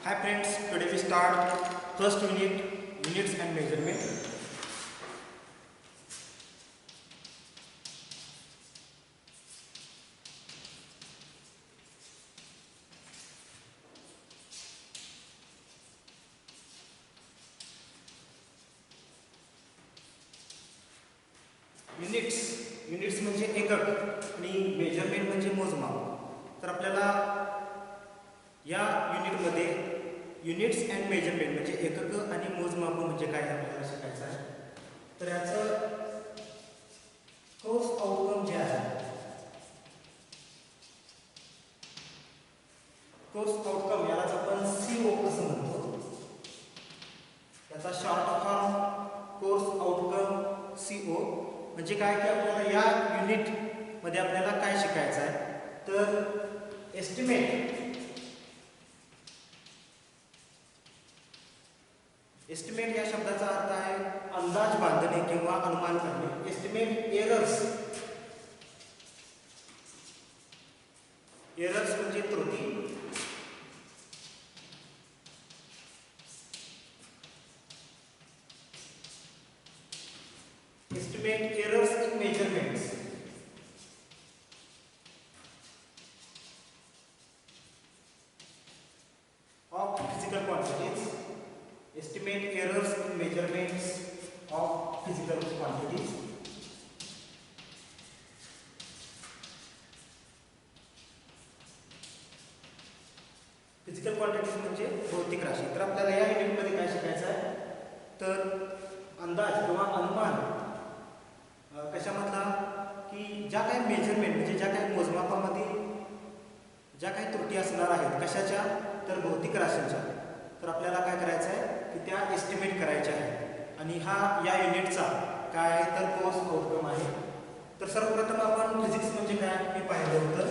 Hi friends, today we start first unit, units and measurement. Units म्हणजे एकक आणि measurement म्हणजे मोजमाप. तर आपल्याला या युनिटमध्ये युनिट्स अँड मेजरमेंट म्हणजे एकक आणि मोजमाप म्हणजे काय आपल्याला शिकायचं आहे. तर याचं ठोस आउटकम जे आहे, ठोस आउटकम यालाच आपण CO असं म्हणतो. याचा short form course outcome CO म्हणजे काय की आपल्याला या युनिट मध्ये आपल्याला काय शिकायचं आहे. तर एस्टिमेट या शब्दाचा अर्थ आहे अंदाज बांधणे किंवा अनुमान करणे. एस्टिमेट एरर्स म्हणजे त्रुटी. Estimate errors in measurements. Of physical quantities. Estimate errors in measurements of physical quantities. Physical quantities म्हणजे भौतिक राशी. तर आपल्याला या युनिटमध्ये काय शिकायचं आहे. तर अंदाज किंवा अनुमान कशामधला की ज्या काही मेजरमेंट म्हणजे ज्या काही मोजमापामध्ये ज्या काही त्रुटी असणार आहेत कशाच्या, तर भौतिक राशींच्या. तर आपल्याला काय करायचं आहे की त्या एस्टिमेट करायच्या आहेत. आणि हा या युनिटचा काय आहे तर कोर्स आउटकम आहे. तर सर्वप्रथम आपण फिजिक्स म्हणजे काय हे पाहिलं होतं.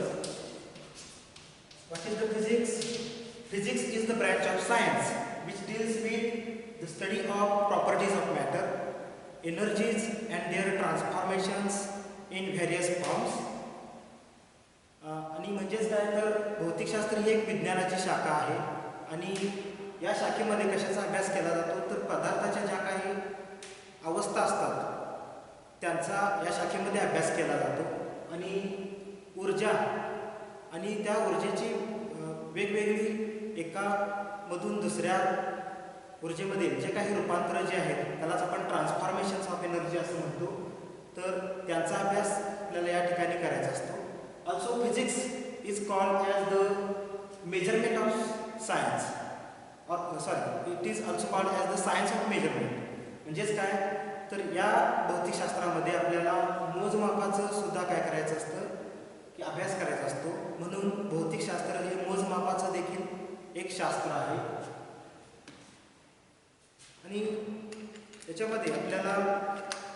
What is the physics? Physics is the branch of science which deals with the study of properties of matter, energies and their transformations in various forms. आणि म्हणजेच काय तर भौतिकशास्त्र ही एक विज्ञानाची शाखा आहे. आणि या शाखेमध्ये कशाचा अभ्यास केला जातो तर पदार्थाच्या ज्या काही अवस्था असतात त्यांचा या शाखेमध्ये अभ्यास केला जातो. आणि ऊर्जा आणि त्या ऊर्जेची वेगवेगळी एकामधून दुसऱ्या ऊर्जेमध्ये जे काही रूपांतर जे आहेत त्यालाच आपण ट्रान्सफॉर्मेशन्स ऑफ एनर्जी असं म्हणतो. तर त्यांचा अभ्यास आपल्याला या ठिकाणी करायचा असतो. Also physics is called as the measurement of science it is also called as the science of measurement. म्हणजेच काय तर या भौतिकशास्त्रामध्ये आपल्याला मोजमापाचं सुद्धा काय करायचं असतं की अभ्यास करायचा असतो. म्हणून भौतिकशास्त्र हे मोजमापाचं देखील एक शास्त्र आहे. आणि याच्यामध्ये आपल्याला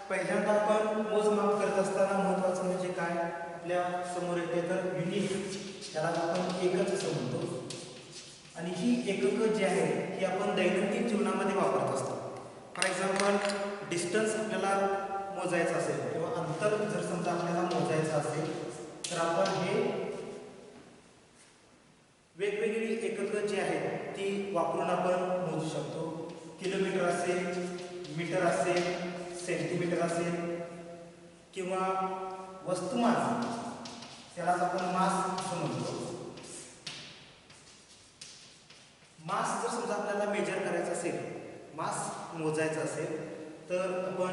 पहिल्यांदा आपण मोजमाप करत असताना महत्त्वाचं म्हणजे काय आपल्या समोर येते तर युनिट, त्याला आपण एकक असं म्हणतो. आणि ही एकक जी आहे ही आपण दैनंदिन जीवनामध्ये वापरत असतो. फॉर एक्झाम्पल डिस्टन्स आपल्याला मोजायचं असेल किंवा अंतर जर समजा आपल्याला मोजायचं असेल तर आपण हे वेगवेगळी एकक जी आहेत ती वापरून आपण मोजू शकतो. किलोमीटर असेल, मीटर असेल, सेंटीमीटर असेल किंवा वस्तुमान त्यालाच आपण मास असं म्हणतो. मास जर समजा आपल्याला मेजर करायचं असेल, मास मोजायचं असेल तर आपण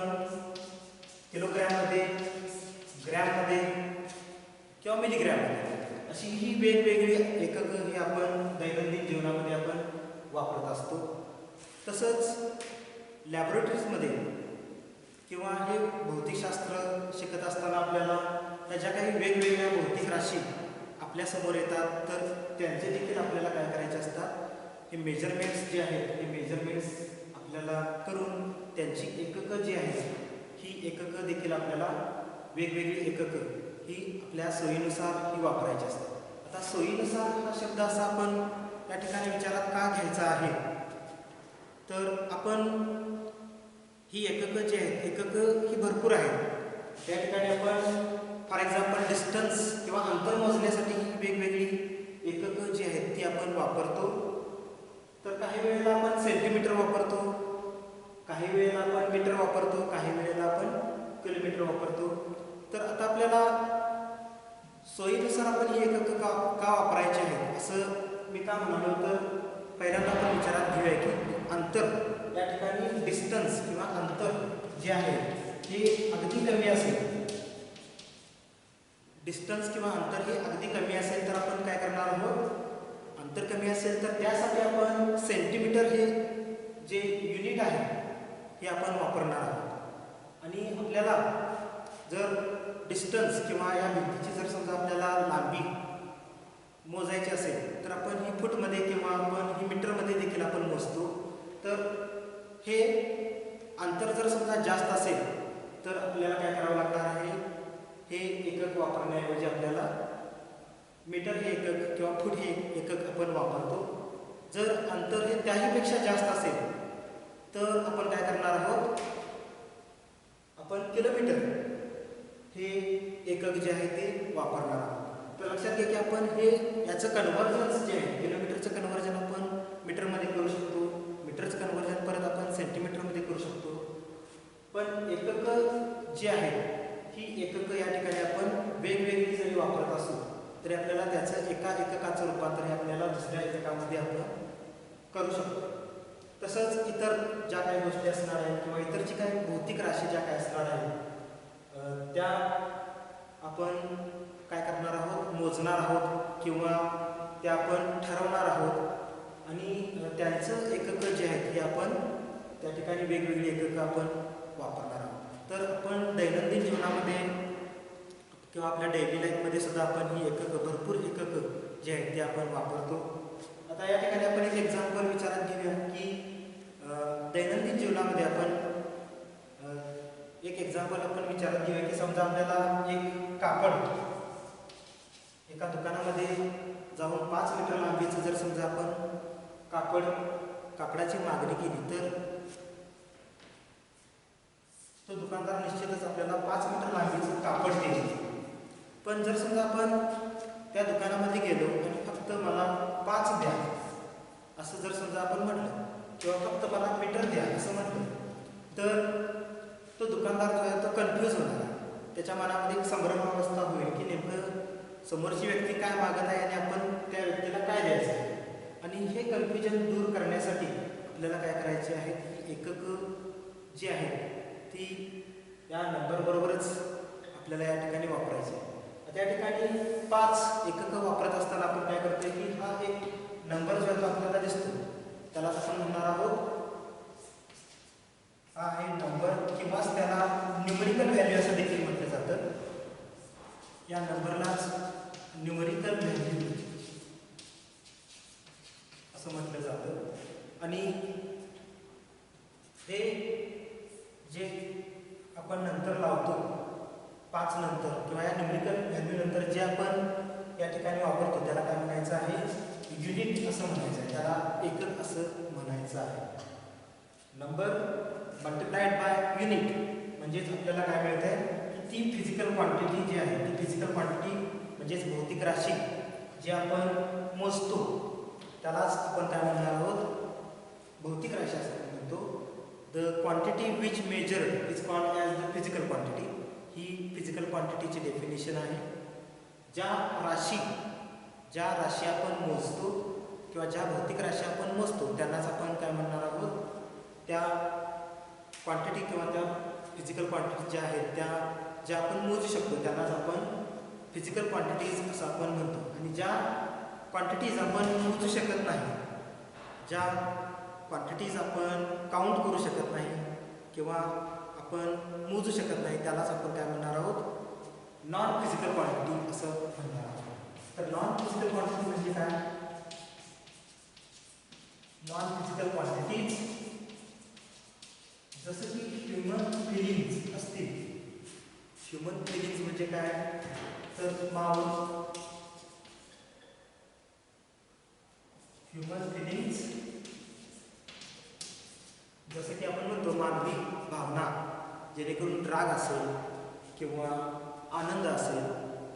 किलोग्रॅममध्ये, ग्रॅममध्ये किंवा मिलीग्रॅममध्ये अशी ही वेगवेगळी एकक ही आपण दैनंदिन जीवनामध्ये आपण वापरत असतो. तसंच लॅबोरेटरीजमध्ये किंवा हे भौतिकशास्त्र शिकत असताना आपल्याला त्या ज्या काही वेगवेगळ्या भौतिक राशी आपल्यासमोर येतात तर त्यांचे देखील आपल्याला काय करायचे असतात. हे मेजरमेंट्स जे आहेत हे मेजरमेंट्स आपल्याला करून त्यांची एकक जी आहेत ही एकक देखील आपल्याला वेगवेगळी एकक ही आपल्या सोयीनुसार ही वापरायची असतात. आता सोयीनुसार हा शब्द असा आपण या ठिकाणी विचारात का घ्यायचा आहे तर आपण ही एकक जी आहेत एकक ही भरपूर आहेत. त्या ठिकाणी आपण फॉर एक्झाम्पल डिस्टन्स किंवा अंतर मोजण्यासाठी ही वेगवेगळी एकक जी आहेत ती आपण वापरतो. तर काही वेळेला आपण सेंटीमीटर वापरतो, काही वेळेला आपण मीटर वापरतो, काही वेळेला आपण किलोमीटर वापरतो. तर आता आपल्याला सोयीनुसार आपण ही एकक का वापरायची आहेत असं मी का म्हणालो, तर पहिल्यांदा आपण विचारात घेऊया की अंतर या ठिकाणी डिस्टन्स किंवा अंतर जे आहे ते अगदी कमी असेल, डिस्टन्स किंवा अंतर हे अगदी कमी असेल तर आपण काय करणार आहोत, अंतर कमी असेल तर त्यासाठी आपण सेंटीमीटर हे जे युनिट आहे हे आपण वापरणार आहोत. आणि आपल्याला जर डिस्टन्स किंवा या भिंतीची जर समजा आपल्याला लांबी मोजायची असेल तर आपण ही फूटमध्ये किंवा आपण ही मीटरमध्ये देखील आपण मोजतो. तर हे अंतर जर समजा जास्त असेल तर आपल्याला काय करावं लागणार आहे, हे एकक वापरण्याऐवजी आपल्याला मीटर हे एकक किंवा फूट हे एकक आपण वापरतो. जर अंतर हे त्याहीपेक्षा जास्त असेल तर आपण काय करणार आहोत, आपण किलोमीटर हे एकक जे आहे ते वापरणार आहोत. तर लक्षात घ्या की आपण हे याचं कन्व्हर्जन्स जे आहे, किलोमीटरचं कन्व्हर्जन आपण मीटरमध्ये करू शकतो, मीटरचं कन्व्हर्जन परत आपण सेंटीमीटरमध्ये करू शकतो. पण एकक जी आहेत ही एकक या ठिकाणी आपण वेगवेगळी जरी वापरत असू तरी आपल्याला त्याचं एका एककाचं रूपांतर हे आपल्याला दुसऱ्या एककामध्ये आपण करू शकतो. तसंच इतर ज्या काही गोष्टी असणार आहेत किंवा इतर जी काही भौतिक राशी ज्या काही असणार आहेत त्या आपण काय करणार आहोत, मोजणार आहोत किंवा त्या आपण ठरवणार आहोत आणि त्यांचं एकक जे आहेत हे आपण त्या ठिकाणी वेगवेगळी एककं आपण वापरणार आहोत. तर आपण दैनंदिन जीवनामध्ये किंवा आपल्या डेली लाईफमध्ये सुद्धा आपण ही एककं, भरपूर एककं जे आहेत ते आपण वापरतो. आता या ठिकाणी आपण एक एक्झाम्पल विचारात घेऊया की दैनंदिन जीवनामध्ये आपण एक एक्झाम्पल आपण विचारात घेऊया की समजा आपल्याला एक कापड एका दुकानामध्ये जाऊन 5 मीटर लांबीचं जर समजा आपण कापडाची मागणी केली तर तो दुकानदार निश्चितच आपल्याला 5 मीटर लांबीचं कापड देईल. पण जर समजा आपण त्या दुकानामध्ये गेलो आणि फक्त मला 5 द्या असं जर समजा आपण म्हटलं किंवा फक्त मला मीटर द्या असं म्हटलं तर तो दुकानदार जो आहे तो कन्फ्यूज होणार आहे. त्याच्या मनामध्ये एक संभ्रमावस्था होईल की नेमकं समोरची व्यक्ती काय मागत आहे आणि आपण त्या व्यक्तीला काय द्यायचं आहे. आणि हे कन्फ्युजन दूर करण्यासाठी आपल्याला काय करायचे आहे की एकक जी आहे ती या नंबरबरोबरच आपल्याला या ठिकाणी वापरायची आहे. त्या ठिकाणी 5 एककं वापरत असताना आपण काय करतोय की हा एक नंबर जो आहे तो आपल्याला दिसतो त्याला आपण म्हणणार आहोत, हा आहे नंबर किंवा त्याला न्यूमरिकल व्हॅल्यू असं देखील म्हटलं जातं. या नंबरलाच न्यूमरिकल व्हॅल्यू असं म्हटलं जातं. आणि हे जे आपण नंतर लावतो 5 नंतर किंवा या न्यूमरिकल व्हॅल्यू नंतर जे आपण या ठिकाणी वापरतो त्याला काय म्हणायचं आहे, युनिट असं म्हणायचं आहे, त्याला एकक असं म्हणायचं आहे. नंबर मल्टिप्लाइड बाय युनिट म्हणजेच आपल्याला काय मिळतं आहे की ती फिजिकल क्वांटिटी जी आहे ती फिजिकल क्वांटिटी म्हणजेच भौतिक राशी जी आपण मोजतो त्यालाच आपण काय म्हणणार आहोत, भौतिक राशी असं म्हणतो. The quantity which measured is called as the physical quantity. ही फिजिकल क्वांटिटीची डेफिनेशन आहे. ज्या राशी आपण मोजतो किंवा ज्या भौतिक राशी आपण मोजतो त्यांनाच आपण काय म्हणणार आहोत, त्या क्वांटिटी किंवा त्या फिजिकल क्वांटिटी ज्या आहेत त्या ज्या आपण मोजू शकतो त्यांनाच आपण फिजिकल क्वांटिटीज असं आपण म्हणतो. आणि ज्या क्वांटिटीज आपण मोजू शकत नाही, ज्या क्वांटिटीज आपण काउंट करू शकत नाही किंवा आपण मोजू शकत नाही त्यालाच आपण काय म्हणणार आहोत, नॉन फिजिकल क्वांटिटी असं म्हणणार आहोत. तर नॉन फिजिकल क्वांटिटी म्हणजे काय, नॉन फिजिकल क्वांटिटीज जसं की ह्युमन फिलिंग्स असतील. ह्युमन फिलिंग्स म्हणजे काय, तर माउथ, ह्युमन फिलिंग्स जसं की आपण म्हणतो मानवी भावना, जेणेकरून राग असेल किंवा आनंद असेल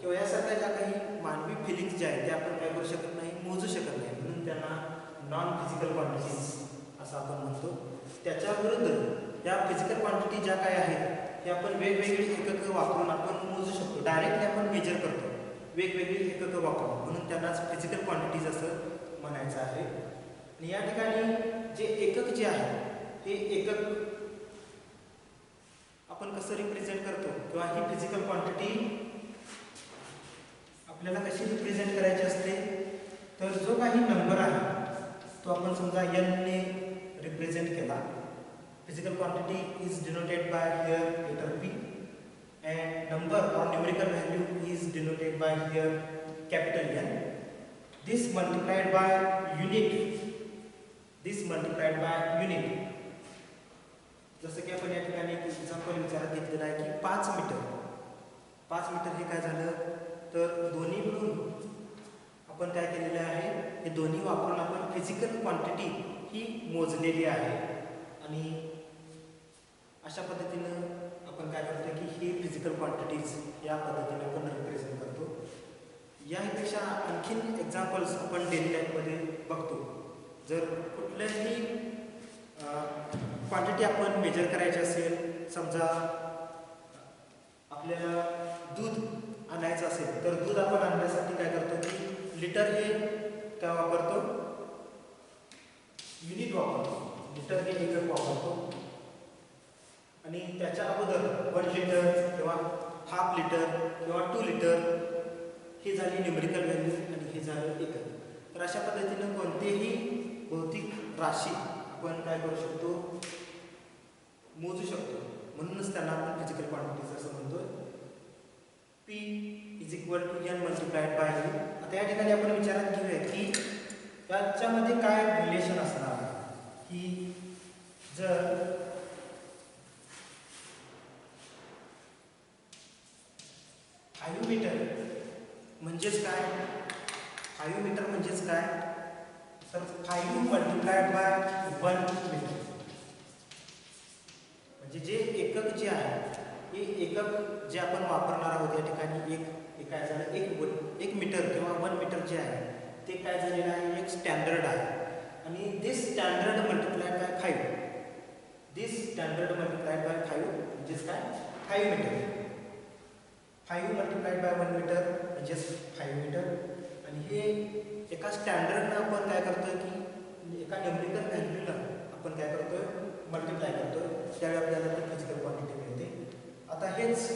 किंवा यासारख्या ज्या काही मानवी फिलिंग्स ज्या आहेत त्या आपण काय करू शकत नाही, मोजू शकत नाही, म्हणून त्यांना नॉन फिजिकल क्वांटिटीज असं आपण म्हणतो. त्याच्या विरुद्ध या फिजिकल क्वांटिटी ज्या काय आहेत हे आपण वेगवेगळी एककं वापरून आपण मोजू शकतो. डायरेक्टली आपण मेजर करतो वेगवेगळी एककं वापरून, म्हणून त्यांनाच फिजिकल क्वांटिटीज असं म्हणायचं आहे. आणि या ठिकाणी जे एकक जे आहे हे एकक आपण कसं रिप्रेझेंट करतो किंवा ही फिजिकल क्वांटिटी आपल्याला कशी रिप्रेझेंट करायची असते, तर जो काही नंबर आहे तो आपण समजा n ने रिप्रेझेंट केला. Physical quantity is denoted by here letter p and number or numerical value is denoted by here capital N. This multiplied by unit. This multiplied by unit. जसं की आपण या ठिकाणी एक एक्झाम्पल विचारात घेतलेलं आहे की 5 मीटर. 5 मीटर हे काय झालं तर दोन्ही मिळून आपण काय केलेलं आहे, हे दोन्ही वापरून आपण फिजिकल क्वांटिटी ही मोजलेली आहे. आणि अशा पद्धतीनं आपण काय करतो की ही फिजिकल क्वांटिटीज या पद्धतीने आपण रिप्रेझेंट करतो. यापेक्षा आणखीन एक्झाम्पल्स आपण डेली लाईफमध्ये बघतो. जर कुठल्याही क्वांटिटी आपण मेजर करायची असेल, समजा आपल्याला दूध आणायचं असेल तर दूध आपण आणण्यासाठी काय करतो की लिटर हे काय वापरतो, युनिट वापरतो. लिटर हे एकक वापरतो. आणि त्याच्या अगोदर 1 लिटर किंवा हाफ लिटर किंवा 2 लिटर ही झाली न्यूमेरिकल व्हॅल्यू आणि हे झालं एकक. तर अशा पद्धतीनं कोणतेही भौतिक राशी आपण काय करू शकतो, मोजू शकतो. म्हणूनच त्यांना आपण फिजिकल क्वांटिटीज असं म्हणतो. P is equal to n multiplied by u. आता या ठिकाणी आपण विचारात घेऊया की त्याच्यामध्ये काय रिलेशन असणार की जर मीटर म्हणजेच काय, 5 मीटर म्हणजेच काय तर 5 मल्टिप्लाइड बाय 1 मीटर. म्हणजे जे एकक जे आहे हे एकक जे आपण वापरणार आहोत या ठिकाणी एक काय झालं, एक मीटर किंवा 1 मीटर जे आहे ते काय झालेलं आहे, एक स्टँडर्ड आहे. आणि this standard multiplied by 5, this standard multiplied by 5 म्हणजेच काय 5 मीटर. 5 मल्टिप्लाइड बाय 1 मीटर म्हणजेच 5 मीटर. आणि हे एका स्टँडर्डनं आपण काय करतोय की एका न्यूमेरिकल व्हॅल्यूला आपण काय करतोय मल्टिप्लाय करतोय, त्यावेळी आपल्याला ती फिजिकल क्वांटिटी मिळते. आता हेच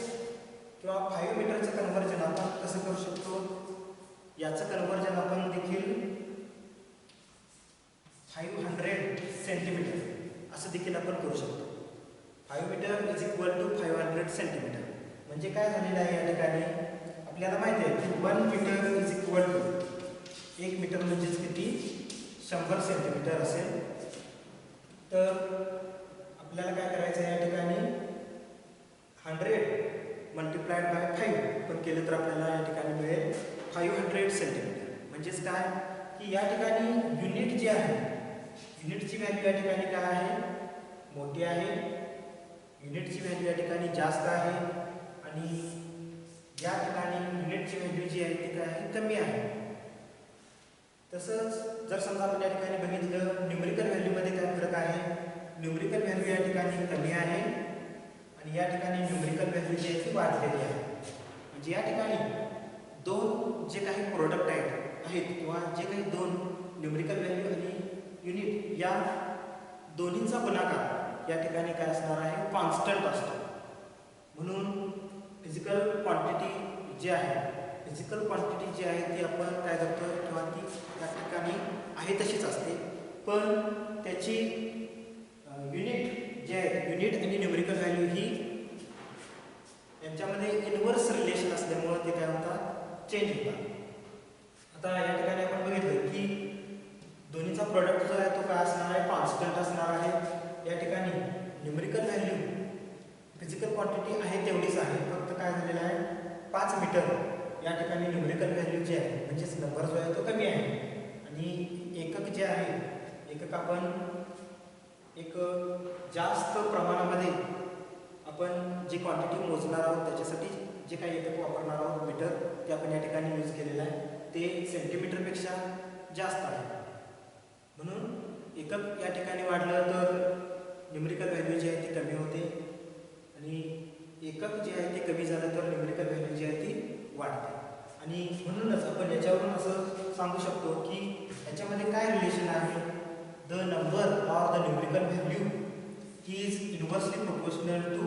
किंवा 5 मीटरचं कन्व्हर्जन आपण कसं करू शकतो, याचं कन्व्हर्जन आपण देखील 500 सेंटीमीटर असं देखील आपण करू शकतो. 5 metre is equal to 500 centimetre. म्हणजे काय झालेलं आहे या ठिकाणी आपल्याला माहिती आहे की 1 metre is equal to 1 metre म्हणजेच किती 100 सेंटीमीटर असेल. तर आपल्याला काय करायचं आहे या ठिकाणी 100 मल्टिप्लाइड बाय 5 पण केलं तर आपल्याला या ठिकाणी मिळेल 500 सेंटीमीटर. म्हणजेच काय की या ठिकाणी युनिट जी आहे, युनिटची व्हॅल्यू या ठिकाणी काय आहे, मोठी आहे. युनिटची व्हॅल्यू या ठिकाणी जास्त आहे आणि या ठिकाणी युनिटची व्हॅल्यू जी आहे ती काय आहे, कमी आहे. तसंच जर समजा आपण या ठिकाणी बघितलं न्यूमेरिकल व्हॅल्यूमध्ये काय फरक आहे, न्यूमेरिकल व्हॅल्यू या ठिकाणी कमी आहे आणि या ठिकाणी न्यूमेरिकल व्हॅल्यू जी आहे ती वाढलेली आहे. म्हणजे या ठिकाणी दोन जे काही प्रोडक्ट आहेत किंवा जे काही दोन न्यूमेरिकल व्हॅल्यू आणि युनिट या दोन्हींचा गुणाकार या ठिकाणी काय असणार आहे, कॉन्स्टंट असतो. म्हणून फिजिकल क्वांटिटी जी आहे, फिजिकल क्वांटिटी जी आहे ती आपण काय करतो किंवा ती त्या ठिकाणी आहे तशीच असते, पण त्याची युनिट जे आहे, युनिट आणि न्यूमेरिकल व्हॅल्यू ही यांच्यामध्ये इनव्हर्स रिलेशन असल्यामुळे ते काय होतात, चेंज होतात. आता या ठिकाणी आपण बघितलं की दोन्हीचा प्रोडक्ट जो आहे तो काय असणार आहे, कॉन्स्टंट असणार आहे. या ठिकाणी न्यूमेरिकल व्हॅल्यू फिजिकल क्वांटिटी आहे तेवढीच आहे, फक्त काय झालेलं आहे 5 मीटर या ठिकाणी न्यूमेरिकल व्हॅल्यू जी आहे म्हणजेच नंबर जो आहे तो कमी आहे. आणि एकक जे आहे, एकक आपण एक जास्त प्रमाणामध्ये आपण जी क्वांटिटी मोजणार आहोत त्याच्यासाठी जे काही एकक वापरणार आहोत मीटर, ते आपण या ठिकाणी यूज केलेलं आहे, ते सेंटीमीटरपेक्षा जास्त आहे. म्हणून एकक या ठिकाणी वाढलं तर न्यूमेरिकल व्हॅल्यू जी आहे ती कमी होते आणि एकक जे आहे ते कमी झालं तर न्यूमेरिकल व्हॅल्यू जी आहे ती वाढते. आणि म्हणूनच आपण याच्यावरून असं सांगू शकतो की याच्यामध्ये काय रिलेशन आहे. The number or the numerical value is inversely proportional to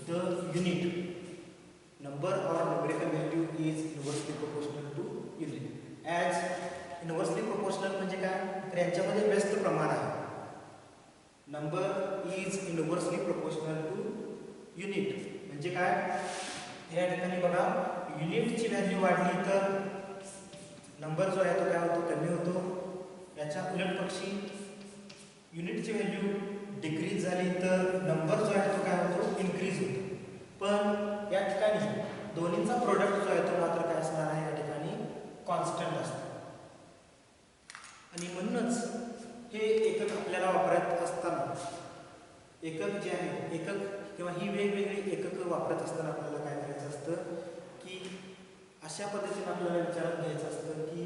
the unit. Number or numerical value is inversely proportional to unit. As inversely proportional म्हणजे काय, तर यांच्यामध्ये व्यस्त प्रमाण आहे. Number is inversely proportional to unit म्हणजे काय, या ठिकाणी बघा युनिटची व्हॅल्यू वाढली तर नंबर जो आहे तो काय होतो, कमी होतो. याच्या उलट पक्षी युनिटची व्हॅल्यू डिक्रीज झाली तर नंबर जो आहे तो काय होतो, इन्क्रीज होतो. पण या ठिकाणी दोन्हींचा प्रोडक्ट जो आहे तो मात्र काय असणार आहे, या ठिकाणी कॉन्स्टंट असतो. आणि म्हणूनच हे एकक आपल्याला वापरत असताना एकक जे आहे, एकक किंवा ही वेगवेगळी एकक वापरत असताना आपल्याला काय करायचं असतं की अशा पद्धतीने आपल्याला विचारात घ्यायचं असतं की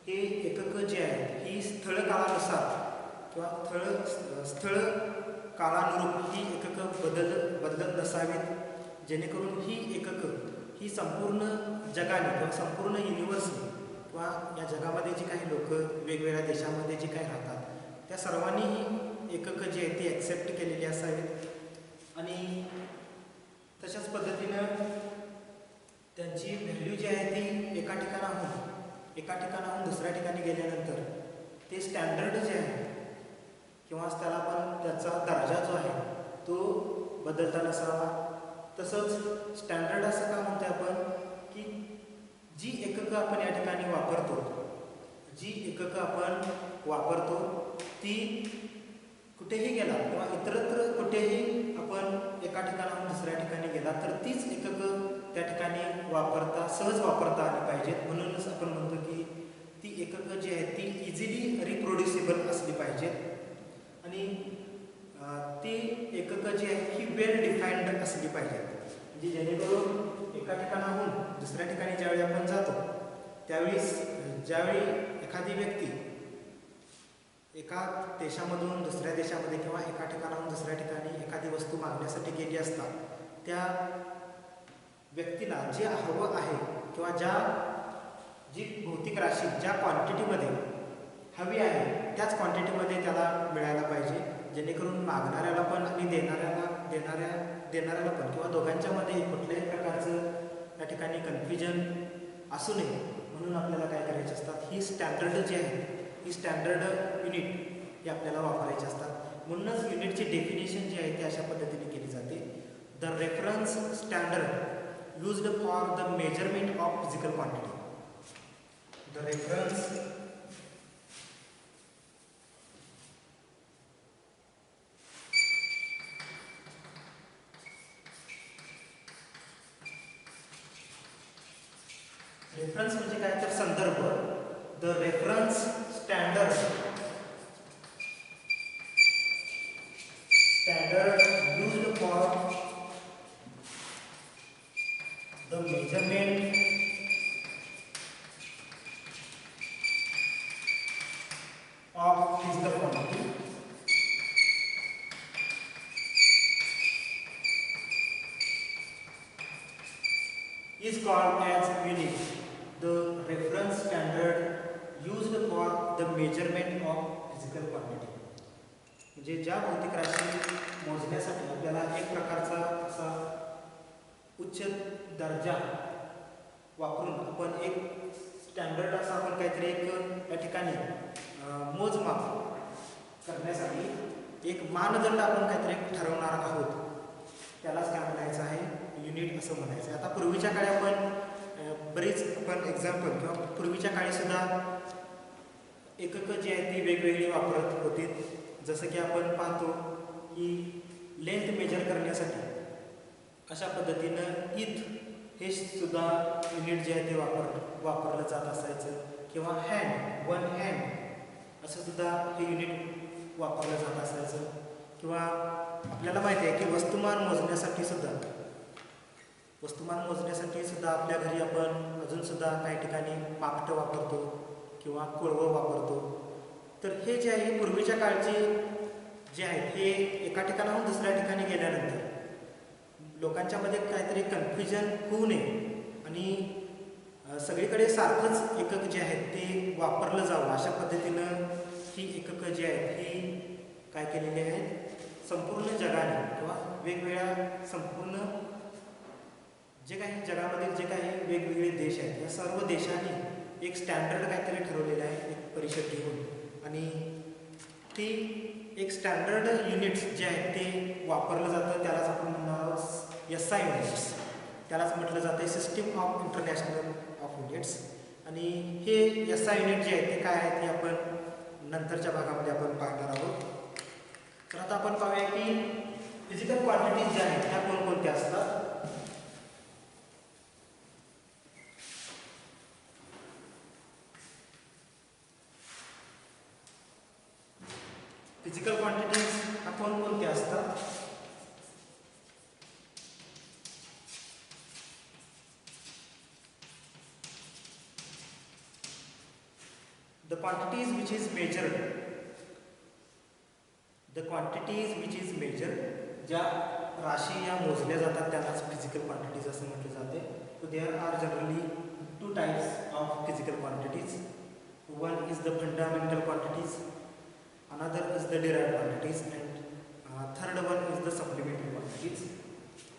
हे एकक जे आहेत ही स्थळ काळानुसार किंवा स्थळ काळानुरूप ही एकक बदलत नसावीत, जेणेकरून ही एकक ही संपूर्ण जगाने किंवा संपूर्ण युनिव्हर्सने किंवा या जगामध्ये जी काही लोक वेगवेगळ्या देशामध्ये जी काही राहतात त्या सर्वांनी ही एकक जी आहे ती ॲक्सेप्ट केलेली असावीत. आणि तशाच पद्धतीनं त्यांची व्हॅल्यू जी आहे ती एका ठिकाणाहून दुसऱ्या ठिकाणी गेल्यानंतर ते स्टँडर्ड जे आहे किंवा त्याला पण त्याचा दर्जा जो आहे तो बदलता नसावा. तसंच स्टँडर्ड असं का म्हणतो आपण की जी एककं आपण या ठिकाणी वापरतो ती कुठेही गेला किंवा इतरत्र कुठेही आपण एका ठिकाणाहून दुसऱ्या ठिकाणी गेला तर तीच एककं त्या ठिकाणी सहज वापरता आली पाहिजेत. म्हणूनच आपण म्हणतो की ती एककं जी आहेत ती इझिली रिप्रोड्युसिबल असली पाहिजेत आणि ती एककं जी आहेत ही वेल डिफाईन्ड असली पाहिजेत. म्हणजे जेणेकरून एका ठिकाणाहून दुसऱ्या ठिकाणी ज्यावेळी आपण जातो ज्यावेळी एखादी व्यक्ती एका देशामधून दुसऱ्या देशामध्ये किंवा एका ठिकाणाहून दुसऱ्या ठिकाणी एखादी वस्तू मागण्यासाठी गेली असता त्या व्यक्तीला जे हवं आहे किंवा जी भौतिक राशी ज्या क्वांटिटीमध्ये हवी आहे त्याच क्वांटिटीमध्ये त्याला मिळायला पाहिजे, जेणेकरून मागणाऱ्याला पण आणि देणाऱ्याला पण किंवा दोघांच्यामध्ये कुठल्याही प्रकारचं त्या ठिकाणी कन्फ्युजन असू नये. म्हणून आपल्याला काय करायचे असतात, ही स्टँडर्ड जी आहे ही स्टँडर्ड युनिट ही आपल्याला वापरायची असतात. म्हणूनच युनिटची डेफिनेशन जी आहे ती अशा पद्धतीने केली जाते. The reference standard used for the measurement of physical quantity. The reference म्हणजे काय तर संदर्भ. The reference standard used for the measurement of physical quantity is called as unit. The reference standard used for the measurement of physical quantity. म्हणजे ज्या भौतिक राशी मोजण्यासाठी आपल्याला एक प्रकारचा असा उच्च दर्जा वापरून आपण एक स्टँडर्ड असा आपण काहीतरी एक या ठिकाणी मोजमाप करण्यासाठी एक मानदंड आपण काहीतरी ठरवणार आहोत, त्यालाच काय म्हणायचं आहे, युनिट असं म्हणायचं आहे. आता पूर्वीच्या काळी आपण बरीच एक्झाम्पल किंवा पूर्वीच्या काळी सुद्धा एककं जी आहेत ती वेगवेगळी वापरत होती. जसं की आपण पाहतो की लेंथ मेजर करण्यासाठी अशा पद्धतीनं हे सुद्धा युनिट जे आहे ते वापरलं जात असायचं किंवा वन हँड असं सुद्धा हे युनिट वापरलं जात असायचं. किंवा आपल्याला माहिती आहे की वस्तुमान मोजण्यासाठी सुद्धा आपल्या घरी आपण अजूनसुद्धा काही ठिकाणी मापटं वापरतो किंवा कुळवं वापरतो. तर हे जे आहे पूर्वीच्या काळचे जे आहेत हे एका ठिकाणाहून दुसऱ्या ठिकाणी गेल्यानंतर लोकांच्यामध्ये काहीतरी कन्फ्युजन होऊ नये आणि सगळीकडे सारखंच एकक जे आहेत ते वापरलं जावं अशा पद्धतीनं ही एककं जी आहेत ही काय केलेली आहेत संपूर्ण जगाने किंवा वेगवेगळ्या संपूर्ण जे काही जगामधील जे काही वेगवेगळे देश आहेत या सर्व देशांनी एक स्टँडर्ड काहीतरी ठरवलेलं आहे एक परिषद घेऊन आणि ती एक स्टँडर्ड युनिट्स जे आहेत ते वापरलं जातं त्यालाच आपण म्हणणार आहोत SI युनिट्स त्यालाच म्हटलं जातं system of international of units आणि हे SI युनिट जे आहेत ते काय आहेत हे आपण नंतरच्या भागामध्ये आपण पाहणार आहोत. तर आता आपण पाहूया की फिजिकल क्वांटिटीज ज्या आहेत त्या कोणकोणत्या असतात. फिजिकल क्वांटिटीज ह्या कोणकोणत्या असतात. The quantities which is measured, the quantities which is measured, ज्या राशी या मोजल्या जातात त्यालाच फिजिकल क्वांटिटीज असं म्हटले जाते. So there are generally two types of physical quantities. One is the fundamental quantities, another is the derived quantities, and third one is the supplementary quantities.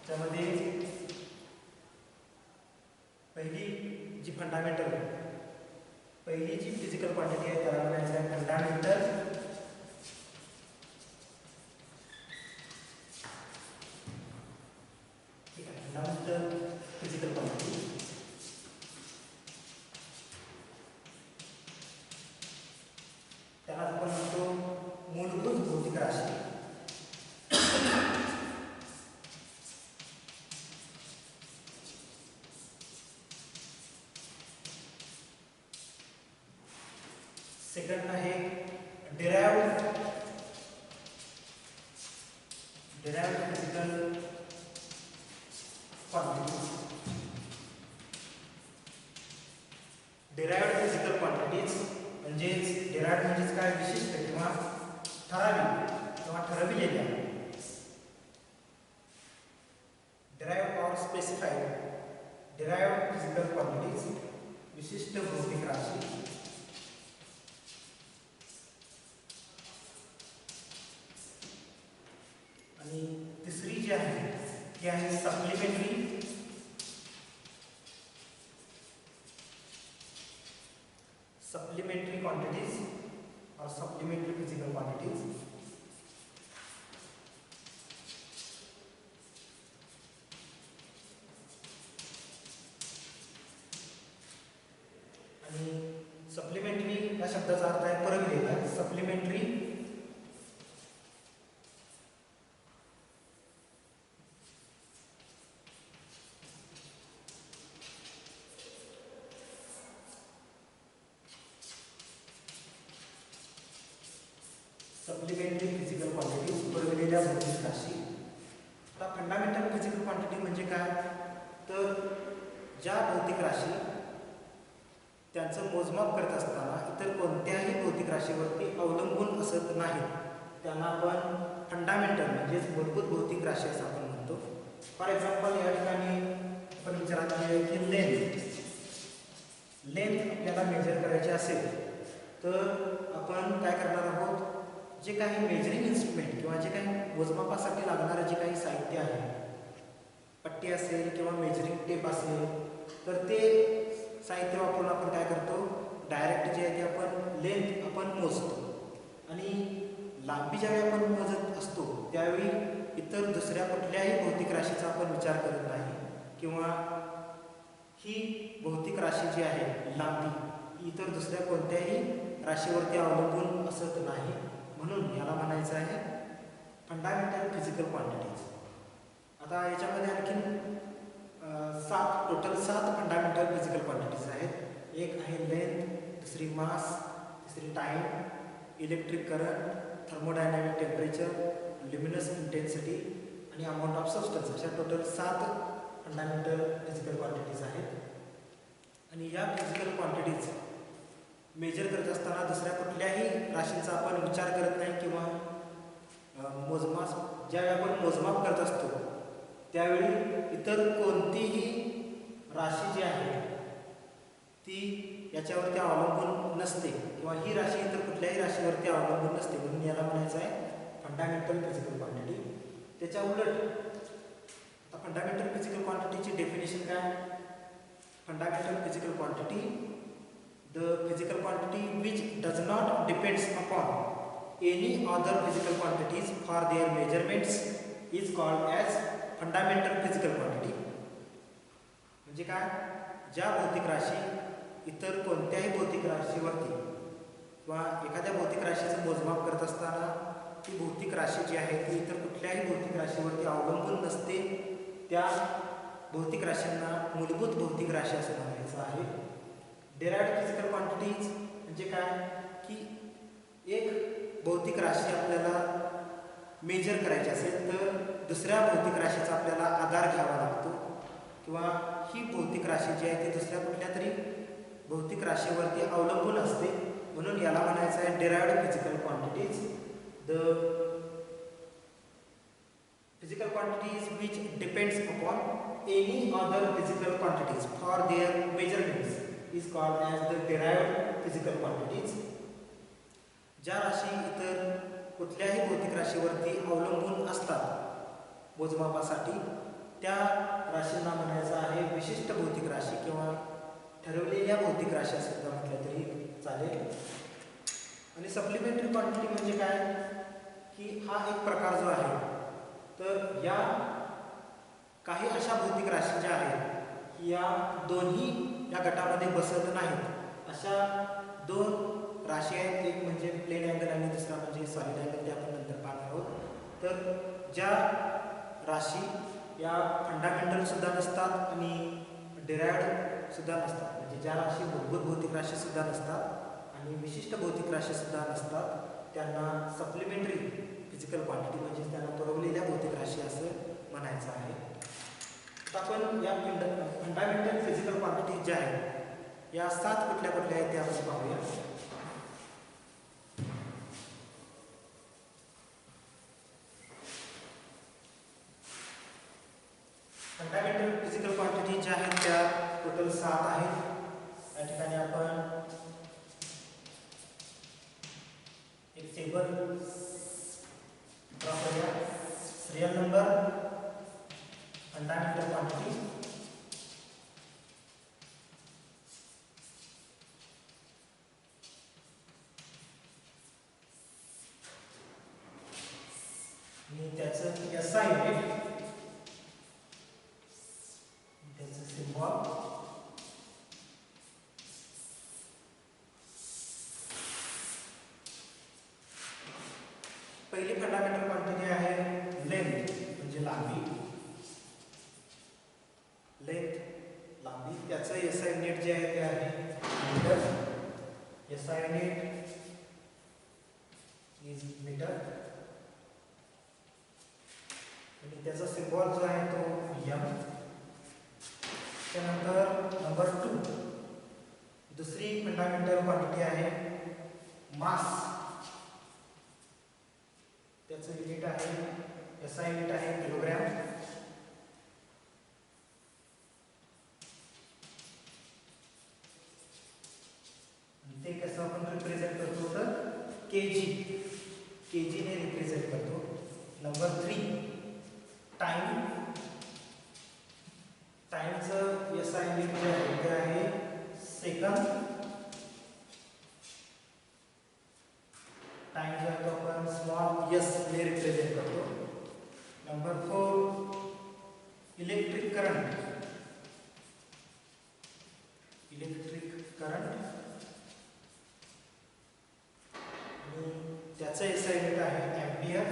त्यामध्ये पहिली जी फंडामेंटल पहिली जी फिजिकल क्वांटिटी आहे त्याला म्हणायचं आहे फंडामेंटल फिजिकल क्वांटिटी. त्याला आपण म्हणतो मूलभूत भौतिक राशी. सेकंड आहे derived physical quantities. Derived physical quantities म्हणजेच डिराइव्ड म्हणजेच काय विशिष्ट किंवा ठराविक किंवा ठरविलेल्या. डिराइव्ड और स्पेसिफाईड डिराइव्ड फिजिकल क्वांटिटीज विशिष्ट भौतिक राशी. आणि तिसरी जी आहे ती आहे सप्लिमेंटरी क्वांटिटीज और सप्लिमेंटरी फिजिकल क्वांटिटीज. आणि सप्लिमेंटरी या शब्दाचा अर्थ आहे पुरविलेला. सप्लिमेंटरी फिजिकल क्वांटिटीज पुरविलेल्या भौतिक राशी. आता फंडामेंटल फिजिकल क्वांटिटी म्हणजे काय तर ज्या भौतिक राशी त्यांचं मोजमाप करत असताना इतर कोणत्याही भौतिक राशीवरती अवलंबून असत नाहीत त्यांना आपण फंडामेंटल म्हणजेच मूलभूत भौतिक राशी असं आपण म्हणतो. फॉर एक्झाम्पल या ठिकाणी आपण विचारात घेऊया की लेंथ आपल्याला मेजर करायची असेल तर आपण काय करणार आहोत जे काही मेजरिंग इन्स्ट्रुमेंट किंवा जे काही मोजमापासाठी लागणारं जे काही साहित्य आहे पट्टी असेल किंवा मेजरिंग टेप असेल तर ते साहित्य वापरून आपण काय करतो डायरेक्ट जे आहे ते आपण लेंथ आपण मोजतो. आणि लांबी ज्यावेळी आपण मोजत असतो त्यावेळी इतर दुसऱ्या कुठल्याही भौतिक राशीचा आपण विचार करत नाही किंवा ही भौतिक राशी जी आहे लांबी इतर दुसऱ्या कोणत्याही राशीवरती अवलंबून असत नाही. म्हणून याला म्हणायचं आहे फंडामेंटल फिजिकल क्वांटिटीज. आता याच्यामध्ये आणखीन टोटल 7 फंडामेंटल फिजिकल क्वांटिटीज आहेत. एक आहे लेंथ, दुसरी मास, तिसरी time, electric current, thermodynamic temperature, luminous intensity आणि अमाऊंट ऑफ सबस्टन्स. अशा टोटल 7 फंडामेंटल फिजिकल क्वांटिटीज आहेत. आणि या फिजिकल क्वांटिटीज मेजर करत असताना दुसऱ्या कुठल्याही राशींचा ज्यावेळी आपण मोजमाप करत असतो त्यावेळी इतर कोणतीही राशी जी आहे ती याच्यावरती अवलंबून नसते किंवा ही राशी इतर कुठल्याही राशीवरती अवलंबून नसते, म्हणून याला म्हणायचं आहे फंडामेंटल फिजिकल क्वांटिटी. त्याच्या उलट फंडामेंटल फिजिकल क्वांटिटीची डेफिनेशन काय? Fundamental physical quantity, the physical quantity which does not depends upon any other physical quantities for their measurements is called as fundamental physical quantity. म्हणजे काय? ज्या भौतिक राशी इतर कोणत्याही भौतिक राशीवरती किंवा एखाद्या भौतिक राशीचं मोजमाप करत असताना ती भौतिक राशी जी आहे ती इतर कुठल्याही भौतिक राशीवरती अवलंबून नसते, त्या भौतिक राशींना मूलभूत भौतिक राशी असं म्हणायचं आहे. डेराइव्ड फिजिकल क्वांटिटीज म्हणजे काय की एक भौतिक राशी आपल्याला मेजर करायची असेल तर दुसऱ्या भौतिक राशीचा आपल्याला आधार घ्यावा लागतो किंवा ही भौतिक राशी जी आहे ती दुसऱ्या कुठल्या तरी भौतिक राशीवरती अवलंबून असते, म्हणून याला म्हणायचं आहे derived physical quantities. The physical quantities which depends upon any other physical quantities for their measurements is called as the derived physical quantities. ज्या राशी इतर कुठल्याही भौतिक राशीवरती अवलंबून असतात मोजमापासाठी त्या राशींना म्हणायचं आहे विशिष्ट भौतिक राशी किंवा ठरवलेल्या भौतिक राशी सुद्धा म्हटलं तरी चालेल. आणि सप्लिमेंटरी क्वांटिटी म्हणजे काय की हा एक प्रकार जो आहे तर या काही अशा भौतिक राशी ज्या आहेत की या दोन्ही या गटामध्ये बसत नाहीत, अशा दोन राशी आहेत. एक म्हणजे प्लेन अँगल आणि दुसरा म्हणजे सॉलिड अँगल, ते आपण नंतर पाहणार आहोत. तर ज्या राशी या फंडामेंटल सुद्धा नसतात आणि डेराइव्ड सुद्धा नसतात, म्हणजे ज्या राशी मूलभूत भौतिक राशी सुद्धा नसतात आणि विशिष्ट भौतिक राशी सुद्धा नसतात, त्यांना सप्लिमेंटरी फिजिकल क्वांटिटी म्हणजे त्यांना पुरवलेल्या भौतिक राशी असं म्हणायचं आहे. तर आपण या फंडामेंटल फिजिकल क्वांटिटी ज्या आहेत या 7 कुठल्या कुठल्या आहेत ते आपण पाहूया. फंडामेंटल फिजिकल क्वांटिटी ज्या आहेत त्या टोटल 7 आहेत. या ठिकाणी आपण एक टेबल ड्रॉ करूया. सिरियल नंबर फंडामेंटल क्वांटिटी, आणि त्याचं SI युनिट, त्याचं सिम्बॉल, पहिली फंडामेंटल क्वांटिटी आहे लेंथ म्हणजे लांबी, लेंथ लांबी, त्याचं SI युनिट जे आहे ते आहे metre. SI unit is metre आणि त्याचा सिम्बॉल जो आहे तो m. त्यानंतर नंबर 2 दुसरी फंडामेंटल क्वांटिटी आहे मास. त्याचं युनिट आहे SI युनिट आहे किलोग्रॅम. ते कसं आपण रिप्रेझेंट करतो तर केजी ने रिप्रेझेंट करतो. Number 3 time. टाइमचं SI युनिट जे आहे ते आहे सेकंद. टाइम जो आहे तो आपण स्मॉल s ने रिप्रेझेंट करतो. Number 4 electric current. Electric current आणि त्याचं SI युनिट आहे एम्पियर.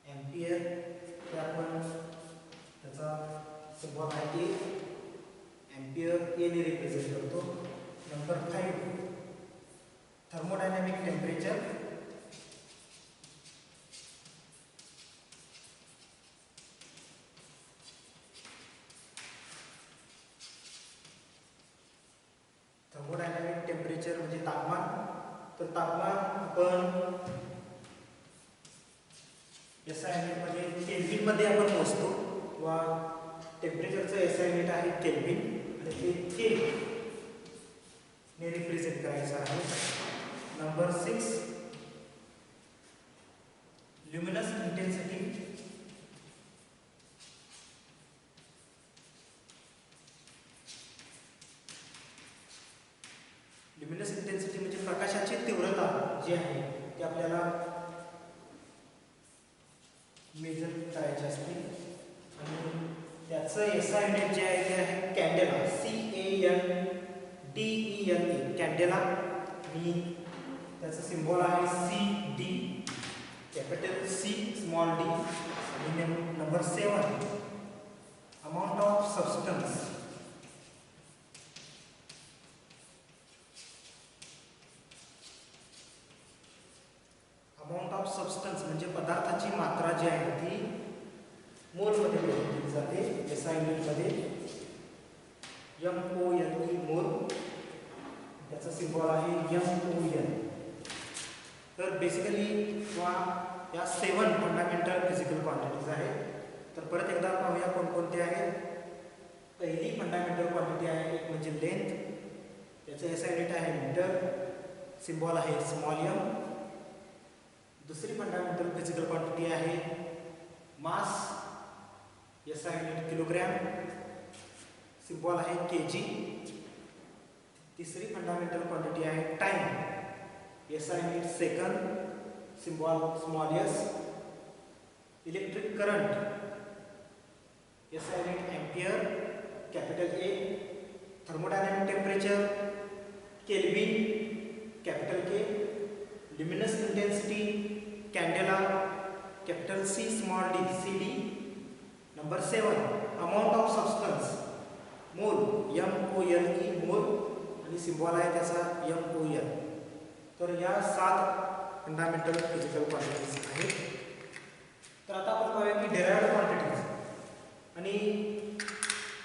एम्पियर हे आपण त्याचा सिम्बॉल आहे A. एम्पियर A ने रिप्रेझेंट करतो. Number 5 thermodynamic temperature. Thermodynamic temperature म्हणजे तापमान. तर तापमान आपण केल्विनमध्ये आपण मोजतो किंवा टेम्परेचरचं एसआय युनिट आहे केल्विन आणि ते के ने रिप्रेझेंट करायचं आहे. Number 6 luminous intensity. Luminous intensity म्हणजे प्रकाशाची तीव्रता जी आहे ती आपल्याला मेजर करायची असते आणि त्याचं एसआय युनिट जे आहे ते आहे कॅन्डेला. CANDELA कॅन्डेला आणि त्याचं सिम्बॉल आहे CD, capital C small d. आणि number 7 amount of substance. Amount of substance म्हणजे पदार्थाची मात्रा जी आहे ती मोलमध्ये दिली जाते एसआय युनिटमध्ये. MOLE मोल. त्याचा सिम्बॉल आहे MOL. तर बेसिकली किंवा या 7 फंडामेंटल फिजिकल क्वांटिटीज आहेत. तर परत एकदा पाहूया कोणकोणते आहेत. पहिली फंडामेंटल क्वांटिटी आहे एक म्हणजे लेंथ. त्याचं एसआय युनिट आहे मीटर, सिम्बॉल आहे स्मॉल m. दुसरी फंडामेंटल फिजिकल क्वांटिटी आहे mass, SI unit kilogram, symbol आहे kg. तिसरी फंडामेंटल क्वांटिटी आहे time, SI unit second, symbol small s. Electric current, SI unit ampere, capital A. Thermodynamic temperature kelvin, capital K. Luminous intensity candela, capital C small d CD. Number 7 amount of substance mole, MOLE मोल आणि symbol आहे त्याचा MOL. तर या 7 fundamental physical quantities आहेत. तर आता आपण पाहूया की डेराइव्ड क्वांटिटीज. आणि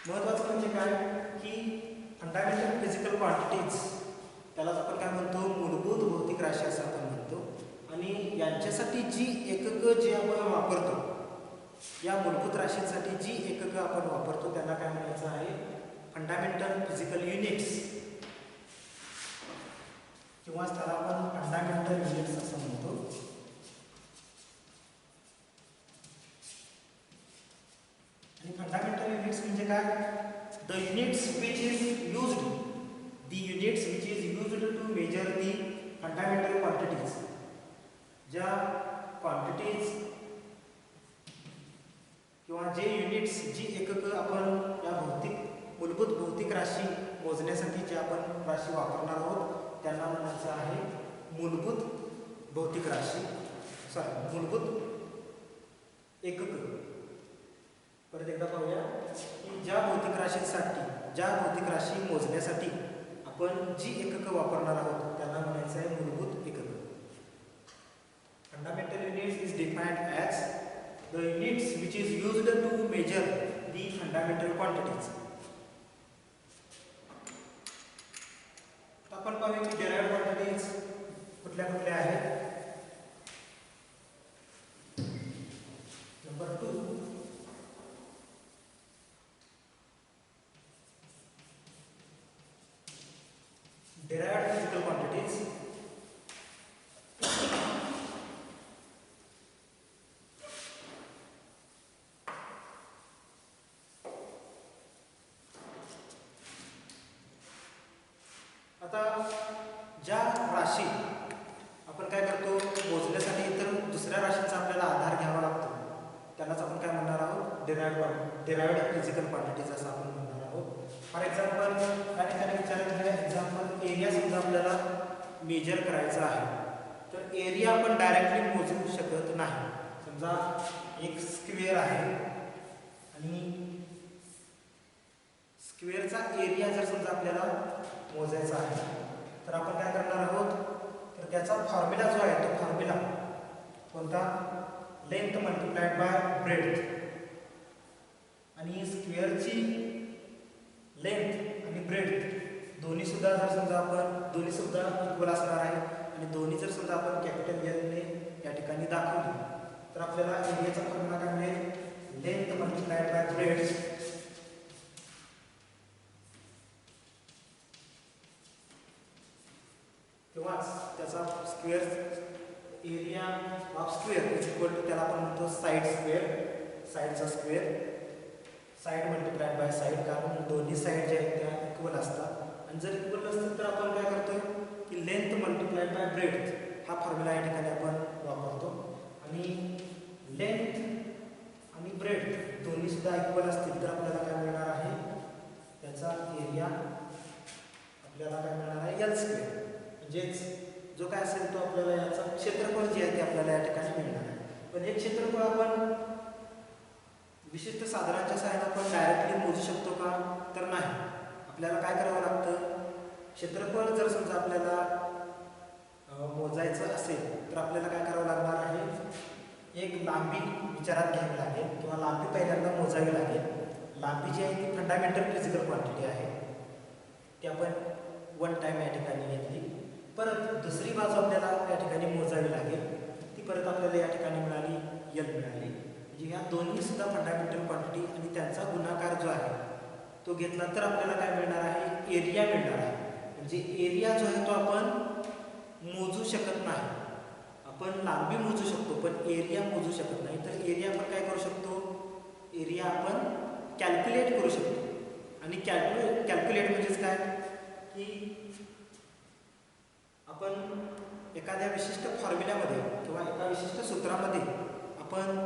महत्त्वाचं म्हणजे काय की फंडामेंटल फिजिकल क्वांटिटीज त्यालाच आपण काय म्हणतो मूलभूत भौतिक राशी असं आपण म्हणतो. आणि यांच्यासाठी जी एककं जी आपण वापरतो, या मूलभूत राशींसाठी जी एककं आपण वापरतो त्यांना काय म्हणायचं आहे फंडामेंटल फिजिकल युनिट्स किंवा त्याला आपण फंडामेंटल युनिट्स असं म्हणतो. आणि फंडामेंटल युनिट्स म्हणजे काय the units which is used to measure the fundamental quantities. ज्या क्वांटिटीज किंवा जे युनिट्स जी एककं आपण या मूलभूत भौतिक राशी मोजण्यासाठी जे आपण राशी वापरणार आहोत त्यांना म्हणायचं आहे मूलभूत भौतिक राशी, मूलभूत एककं. परत एकदा पाहूया की ज्या भौतिक राशी मोजण्यासाठी आपण जी एककं वापरणार आहोत त्यांना म्हणायचं आहे मूलभूत एककं. Fundamental units is defined as the units which is used to measure the fundamental quantities. आपण पाहूया की derived quantities कुठल्या कुठल्या आहेत. Number 2 derived physical quantities. आता ज्या राशी आपण काय करतो मोजण्यासाठी इतर दुसऱ्या राशींचा आपल्याला आधार घ्यावा लागतो त्यालाच आपण काय म्हणणार आहोत डेराइव्ड फिजिकल क्वांटिटीज असं आपण म्हणणार आहोत. फॉर एक्झाम्पल काही विचारायचं एक्झाम्पल एरिया समजा आपल्याला मेजर करायचा आहे तर एरिया आपण डायरेक्टली मोजू शकत नाही. समजा एक स्क्वेअर आहे आणि स्क्वेअरचा एरिया जर समजा आपल्याला मोजायचा आहे तर आपण काय करणार आहोत तर त्याचा फॉर्म्युला जो आहे तो फॉर्म्युला कोणता लेंथ मल्टिप्लाइड बाय ब्रेड्थ. आणि स्क्वेअरची लेंथ आणि ब्रेड्थ दोन्ही सुद्धा इक्वल असणार आहे आणि दोन्ही जर समजा आपण कॅपिटल L ने या ठिकाणी दाखवली तर आपल्याला एरियाचा फॉर्म्युला काय मिळेल लेंथ मल्टिप्लाइड बाय ब्रेड्थ किंवाच त्याचा square area of square is equal to त्याला आपण म्हणतो साईड स्क्वेअर, साईडचा square, side multiplied by side, कारण दोन्ही साईड ज्या आहेत त्या इक्वल असतात आणि जर इक्वल नसतील तर आपण काय करतोय की लेंथ मल्टिप्लाइड बाय ब्रेड्थ हा फॉर्म्युला या ठिकाणी आपण वापरतो आणि लेंथ आणि ब्रेड्थ दोन्ही सुद्धा इक्वल असतील तर आपल्याला काय मिळणार आहे, त्याचा एरिया आपल्याला काय मिळणार आहे एल स्क्वेअर, म्हणजेच जो काय असेल तो आपल्याला याचा क्षेत्रफळ जे आहे ते आपल्याला या ठिकाणी मिळणार आहे. पण हे क्षेत्रफळ आपण विशिष्ट साधनांच्या सहाय्याने आपण डायरेक्टली मोजू शकतो का, तर नाही. आपल्याला काय करावं लागतं, क्षेत्रफळ जर समजा आपल्याला मोजायचं असेल तर आपल्याला काय करावं लागणार आहे, एक लांबी विचारात घ्यावी लागेल किंवा लांबी पहिल्यांदा मोजावी लागेल. लांबी जी आहे ती फंडामेंटल फिजिकल क्वांटिटी आहे, ती आपण वन टाइम या ठिकाणी घेतली. परत दुसरी बाजू आपल्याला या ठिकाणी मोजावी लागेल, ती परत आपल्याला या ठिकाणी मिळाली एल मिळाली. म्हणजे ह्या दोन्ही सुद्धा फंडामेंटल क्वांटिटी आणि त्यांचा गुणाकार जो आहे तो घेतला तर आपल्याला काय मिळणार आहे, एरिया मिळणार आहे. म्हणजे एरिया जो आहे तो आपण मोजू शकत नाही. आपण लांबी मोजू शकतो पण एरिया मोजू शकत नाही. तर एरिया आपण काय करू शकतो, एरिया आपण कॅल्क्युलेट करू शकतो. आणि कॅल्क्युलेट म्हणजेच काय की आपण एखाद्या विशिष्ट फॉर्म्युल्यामध्ये किंवा एका विशिष्ट सूत्रामध्ये आपण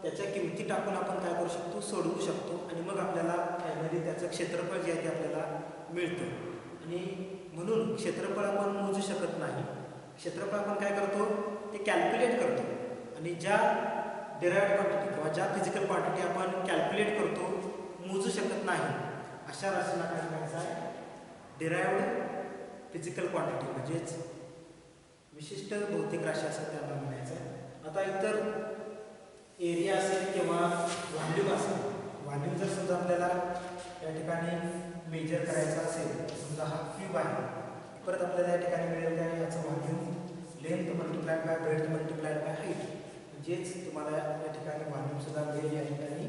त्याच्या किमती टाकून आपण काय करू शकतो, सोडवू शकतो आणि मग आपल्याला फायनली त्याचं क्षेत्रफळ जे आहे ते आपल्याला मिळतं. आणि म्हणून क्षेत्रफळ आपण मोजू शकत नाही. क्षेत्रफळ आपण काय करतो, ते कॅल्क्युलेट करतो. आणि ज्या डिराइव्ड क्वांटिटी किंवा ज्या फिजिकल क्वांटिटी आपण कॅल्क्युलेट करतो, मोजू शकत नाही, अशा राशीला काय म्हणायचं आहे, डिराइव्ड फिजिकल क्वांटिटी, म्हणजेच विशिष्ट भौतिक राशी असं त्यांना म्हणायचं आहे. आता इतर एरिया असेल किंवा व्हॉल्यूम असेल, व्हॉल्यूम जर समजा आपल्याला या ठिकाणी मेजर करायचा असेल, समजा हा क्यूब आहे, परत आपल्याला या ठिकाणी मिळेल काय, याचं volume length multiplied by breadth multiplied by height, म्हणजेच तुम्हाला या ठिकाणी व्हॉल्यूम सुद्धा मिळेल. या ठिकाणी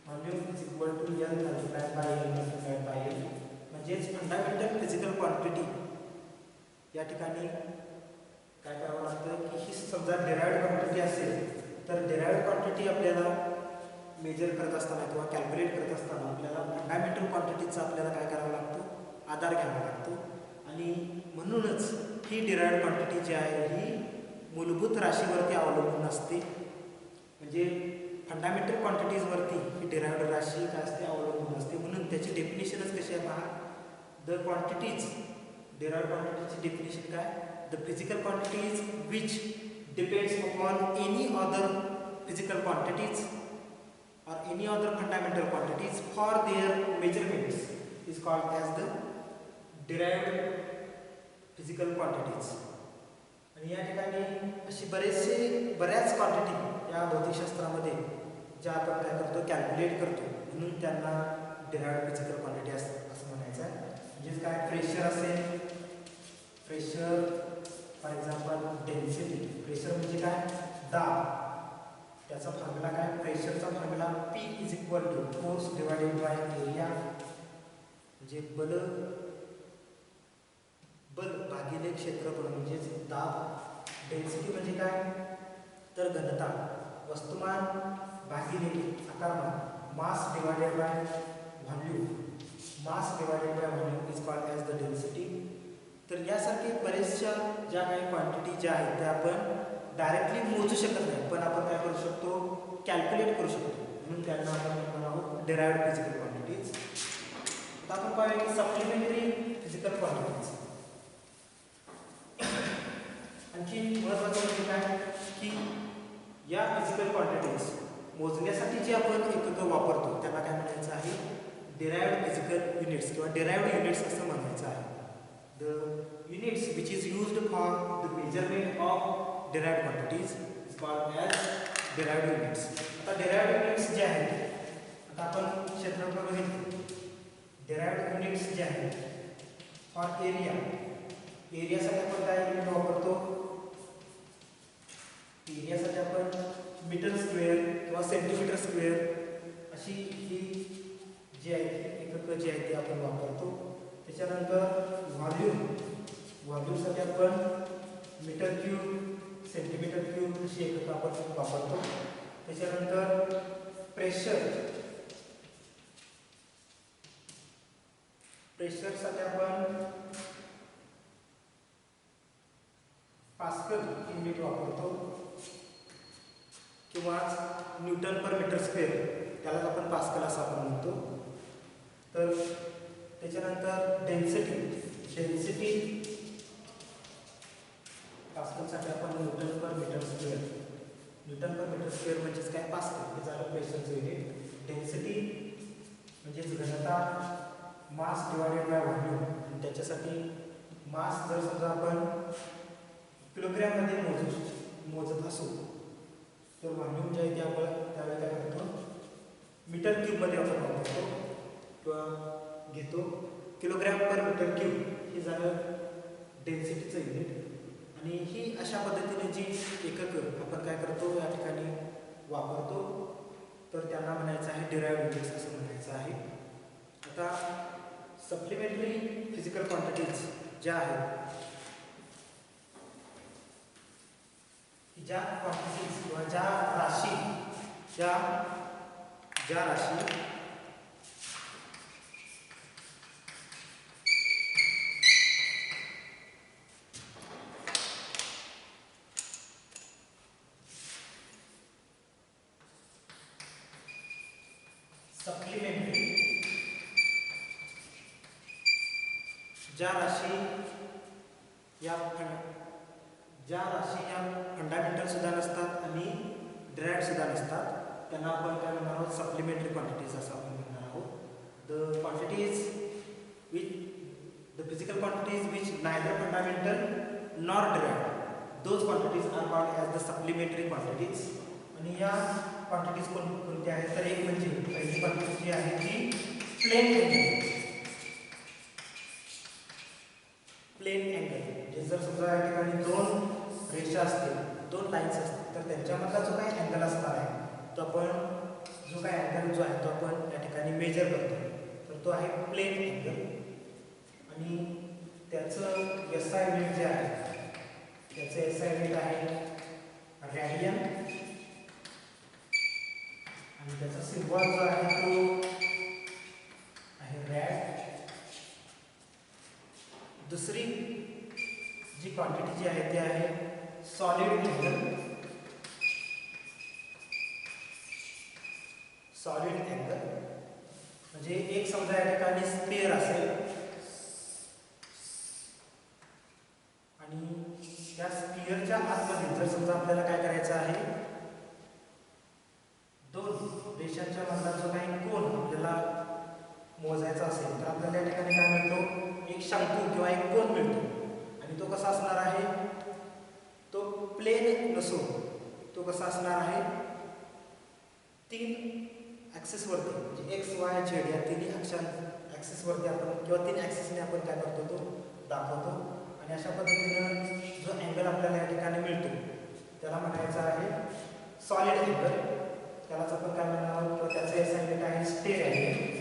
volume is equal to L multiplied by L multiplied by L, म्हणजेच फंडामेंटल फिजिकल क्वांटिटी या ठिकाणी काय करावं लागतं की ही समजा डिराइव्ड क्वांटिटी असेल तर डिराइव्ड क्वांटिटी आपल्याला मेजर करत असताना किंवा कॅल्क्युलेट करत असताना आपल्याला फंडामेंटल क्वांटिटीचा आपल्याला काय करावं लागतं, आधार घ्यावा लागतो. आणि म्हणूनच ही डिराइव्ड क्वांटिटी जी आहे ही मूलभूत राशीवरती अवलंबून असते. म्हणजे फंडामेंटल क्वांटिटीजवरती ही डिराइव्ड राशी काय असते, अवलंबून असते. म्हणून त्याची डेफिनेशनच कशी आहे पहा, द क्वांटिटीज, डिराइव्ड क्वांटिटीची डेफिनेशन काय, the physical quantities which depends upon any other physical quantities or any other fundamental quantities for their measurements is called as the derived physical quantities. आणि या ठिकाणी अशी बऱ्याच क्वांटिटी या भौतिकशास्त्रामध्ये ज्या आपण काय करतो, कॅल्क्युलेट करतो, म्हणून त्यांना डिराइव्ड फिजिकल क्वांटिटी असं म्हणायचं आहे. म्हणजेच काय, प्रेशर असेल, pressure for example density, pressure म्हणजे काय, दाब, त्याचा फॉर्म्युला काय, प्रेशरचा formula P is equal to force divided by area, म्हणजे बल भागिले क्षेत्रफळ, म्हणजेच दाब. डेन्सिटी म्हणजे काय, तर घनता, वस्तुमान भागिले आकारमान, mass divided by volume, mass divided by volume is called as the density. तर यासारखे बरेचशा ज्या काही क्वांटिटी ज्या आहेत त्या आपण डायरेक्टली मोजू शकत नाही, पण आपण काय करू शकतो, कॅल्क्युलेट करू शकतो. म्हणून त्यांना आपण म्हणणार आहोत डिराइव्ड फिजिकल क्वांटिटीज. आता आपण पाहूया की सप्लिमेंटरी फिजिकल क्वांटिटीज. आणखी महत्त्वाचं म्हणजे काय की या फिजिकल क्वांटिटीज मोजण्यासाठी जे आपण एकक वापरतो त्याला काय म्हणायचं आहे, डिराइव्ड फिजिकल युनिट्स किंवा डिराइव्ड युनिट्स असं म्हणायचं आहे. The units which is used for the measurement of derived quantities is called as derived units. आता derived units जे आहेत, आता आपण क्षेत्रफळ बघितले, derived units जे आहेत फॉर एरिया, एरियासाठी आपण काय युनिट वापरतो, एरियासाठी आपण मीटर स्क्वेअर किंवा सेंटीमीटर स्क्वेअर अशी ही जी आहे एकक जी आहे ती आपण वापरतो. त्याच्यानंतर व्हॉल्यूमसाठी आपण मीटर क्यूब, सेंटीमीटर क्यूब अशी एकक आपण वापरतो. त्याच्यानंतर प्रेशरसाठी आपण पास्कल युनिट वापरतो किंवा न्यूटन पर मीटर स्क्वेअर, त्यालाच आपण पास्कल असं आपण म्हणतो. तर त्याच्यानंतर डेन्सिटी पास्कलसाठी आपण न्यूटन पर मीटर स्क्वेअर म्हणजेच काय पास्कल, हे झालं प्रेशरचं युनिट. डेन्सिटी म्हणजेच घनता, मास डिवायडेड बाय व्हॉल्यूम. आणि त्याच्यासाठी मास जर समजा आपण किलोग्रॅममध्ये मोजत असू तर व्हॉल्यूम जे आहे ते आपण त्यावेळी काय करतो मीटर क्यूबमध्ये आपण वापरतो किंवा घेतो. किलोग्रॅम पर मीटर क्यूब हे झालं डेन्सिटीचं युनिट. आणि ही अशा पद्धतीने जी एकक आपण काय करतो या ठिकाणी वापरतो तर त्यांना म्हणायचं आहे डिराइव्ड युनिट्स असं म्हणायचं आहे. आता सप्लिमेंटरी फिजिकल क्वांटिटीज ज्या आहेत, ज्या क्वांटिटीज किंवा ज्या राशी ज्या राशी या फंडामेंटल सुद्धा नसतात आणि डिराइव्ड सुद्धा नसतात त्यांना आपण काय म्हणणार आहोत सप्लिमेंटरी क्वांटिटीज असं आपण म्हणणार आहोत. The physical quantities which neither fundamental nor derived, those quantities are called as the supplementary quantities. आणि या क्वांटिटीज कोणत्या आहेत तर एक म्हणजे पहिली क्वांटिटी जी आहे ती प्लेन अँगल. म्हणजे जर समजा या ठिकाणी दोन रेषा असतील, दोन लाईन्स असतील तर त्यांच्यामधला जो काही अँगल असणार आहे तो आपण जो आहे तो आपण या ठिकाणी मेजर करतो तर तो आहे प्लेन अँगल. आणि त्याचं SI युनिट जे आहे त्याचं SI युनिट आहे रॅडियन आणि त्याचा सिम्बॉल जो आहे तो आहे रॅड. दुसरी जी क्वांटिटी जी आहे ती आहे सॉलिड अँगल. म्हणजे एक समजा या ठिकाणी स्फिअर असेल आणि त्या स्फिअरच्या आतमध्ये जर समजा आपल्याला काय करायचं आहे दोन रेषांच्या मधला जो काही कोन आपल्याला मोजायचा असेल तर आपल्याला या ठिकाणी काय मिळतो एक शंकू किंवा एक कोन मिळतो. आणि तो कसा असणार आहे तो प्लेन नसून तो कसा असणार आहे तीन ॲक्सिसवरती म्हणजे एक्स वाय झेड या तिन्ही ॲक्सिसवरती आपण किंवा तीन ॲक्सिसने आपण काय करतो तो दाखवतो. आणि अशा पद्धतीनं जो अँगल आपल्याला या ठिकाणी मिळतो त्याला म्हणायचं आहे सॉलिड अँगल. त्यालाच आपण काय म्हणणार आहोत किंवा त्याचं SI युनिट आहे स्टेट अँगल.